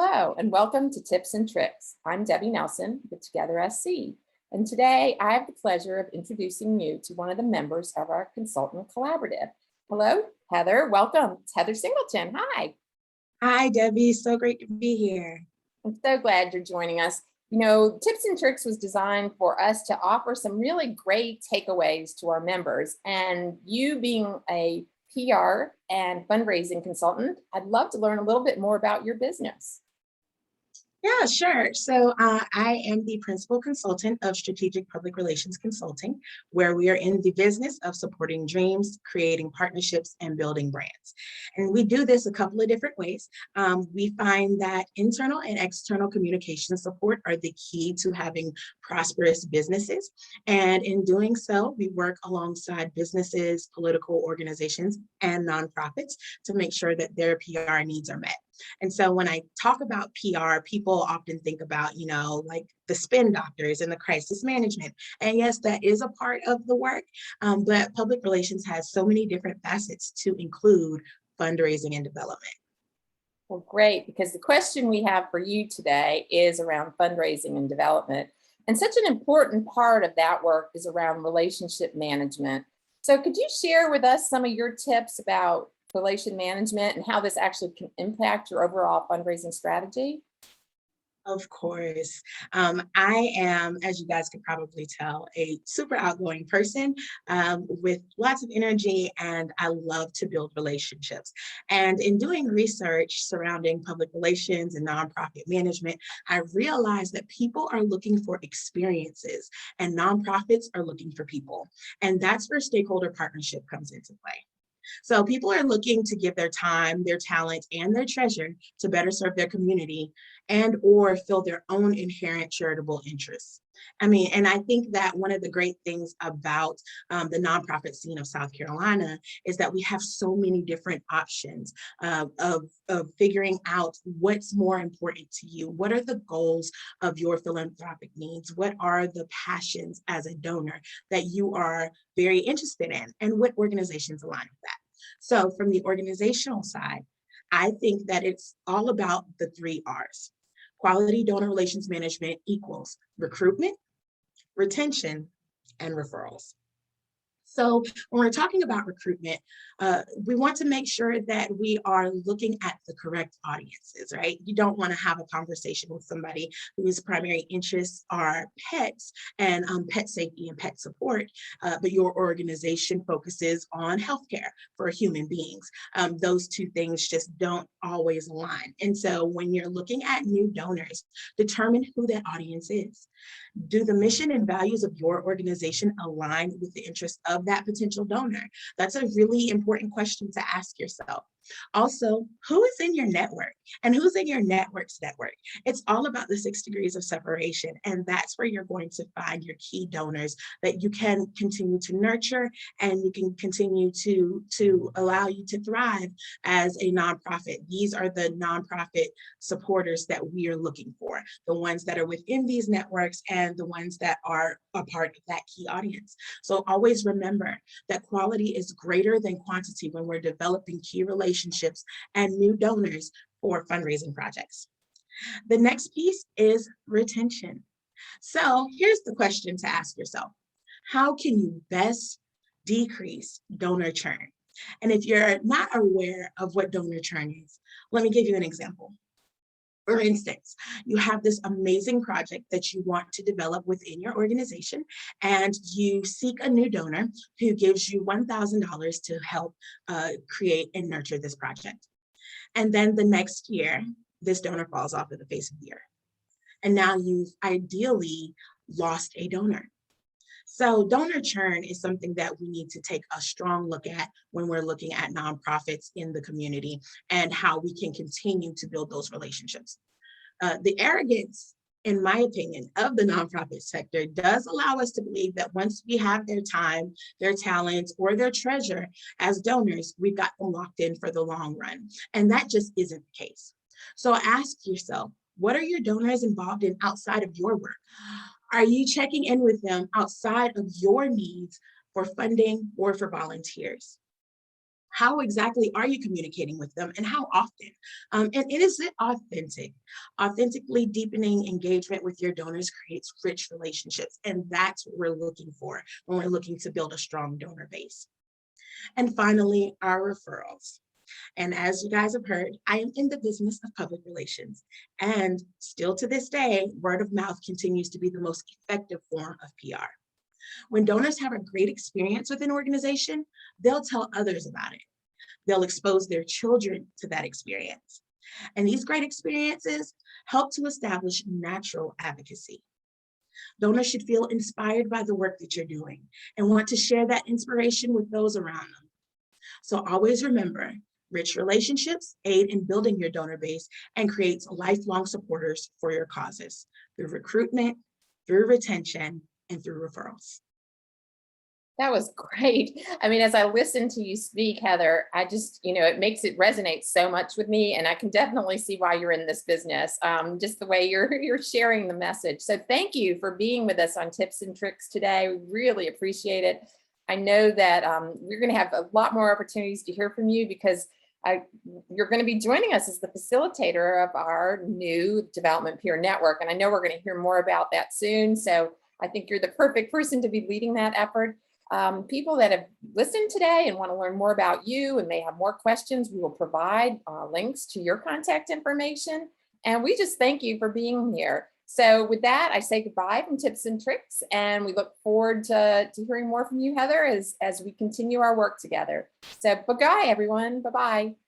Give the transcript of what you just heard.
Hello, and welcome to Tips and Tricks. I'm Debbie Nelson with Together SC, and today I have the pleasure of introducing you to one of the members of our consultant collaborative. Hello, Heather. Welcome. It's Heather Singleton. Hi. Hi, Debbie. So great to be here. I'm so glad you're joining us. You know, Tips and Tricks was designed for us to offer some really great takeaways to our members, and you being a PR and fundraising consultant, I'd love to learn a little bit more about your business. Yeah, sure. So I am the principal consultant of Strategic Public Relations Consulting, where we are in the business of supporting dreams, creating partnerships, and building brands. And we do this a couple of different ways. We find that internal and external communication support are the key to having prosperous businesses. And in doing so, we work alongside businesses, political organizations, and nonprofits to make sure that their PR needs are met. And so when I talk about PR, people often think about, like the spin doctors and the crisis management. And yes, that is a part of the work, but public relations has so many different facets to include fundraising and development. Well, great, because the question we have for you today is around fundraising and development. And such an important part of that work is around relationship management. So could you share with us some of your tips about relation management and how this actually can impact your overall fundraising strategy? Of course. I am, as you guys could probably tell, a super outgoing person with lots of energy, and I love to build relationships. And in doing research surrounding public relations and nonprofit management, I realized that people are looking for experiences and nonprofits are looking for people. And that's where stakeholder partnership comes into play. So people are looking to give their time, their talent, and their treasure to better serve their community and or fill their own inherent charitable interests. And I think that one of the great things about the nonprofit scene of South Carolina is that we have so many different options of figuring out what's more important to you. What are the goals of your philanthropic needs? What are the passions as a donor that you are very interested in? And what organizations align with that? So from the organizational side, I think that it's all about the 3 R's. Quality donor relations management equals recruitment, retention, and referrals. So when we're talking about recruitment, we want to make sure that we are looking at the correct audiences, right? You don't want to have a conversation with somebody whose primary interests are pets and pet safety and pet support, but your organization focuses on healthcare for human beings. Those 2 things just don't always align. And so when you're looking at new donors, determine who that audience is. Do the mission and values of your organization align with the interests of that potential donor? That's a really important question to ask yourself. Also, who is in your network and who's in your network's network? It's all about the 6 degrees of separation. And that's where you're going to find your key donors that you can continue to nurture and you can continue to allow you to thrive as a nonprofit. These are the nonprofit supporters that we are looking for, the ones that are within these networks and the ones that are a part of that key audience. So always remember that quality is greater than quantity when we're developing key relationships and new donors for fundraising projects. The next piece is retention. So here's the question to ask yourself. How can you best decrease donor churn? And if you're not aware of what donor churn is, let me give you an example. For instance, you have this amazing project that you want to develop within your organization, and you seek a new donor who gives you $1,000 to help create and nurture this project. And then the next year, this donor falls off of the face of the earth. And now you've ideally lost a donor. So donor churn is something that we need to take a strong look at when we're looking at nonprofits in the community and how we can continue to build those relationships. The arrogance, in my opinion, of the nonprofit sector does allow us to believe that once we have their time, their talent, or their treasure as donors, we've got them locked in for the long run. And that just isn't the case. So ask yourself, what are your donors involved in outside of your work? Are you checking in with them outside of your needs for funding or for volunteers? How exactly are you communicating with them and how often? And is it authentic? Authentically deepening engagement with your donors creates rich relationships. And that's what we're looking for when we're looking to build a strong donor base. And finally, our referrals. And as you guys have heard, I am in the business of public relations. And still to this day, word of mouth continues to be the most effective form of PR. When donors have a great experience with an organization, they'll tell others about it. They'll expose their children to that experience. And these great experiences help to establish natural advocacy. Donors should feel inspired by the work that you're doing and want to share that inspiration with those around them. So always remember, rich relationships aid in building your donor base and creates lifelong supporters for your causes through recruitment, through retention, and through referrals. That was great. I mean, as I listen to you speak, Heather, I just, it makes it resonate so much with me, and I can definitely see why you're in this business. Just the way you're sharing the message. So thank you for being with us on Tips and Tricks today. We really appreciate it. I know that we're going to have a lot more opportunities to hear from you because you're going to be joining us as the facilitator of our new development peer network, and I know we're going to hear more about that soon. So I think you're the perfect person to be leading that effort. People that have listened today and want to learn more about you and may have more questions, we will provide links to your contact information. And we just thank you for being here. So with that, I say goodbye from Tips and Tricks, and we look forward to hearing more from you, Heather, as we continue our work together. So bye-bye, everyone. Bye-bye.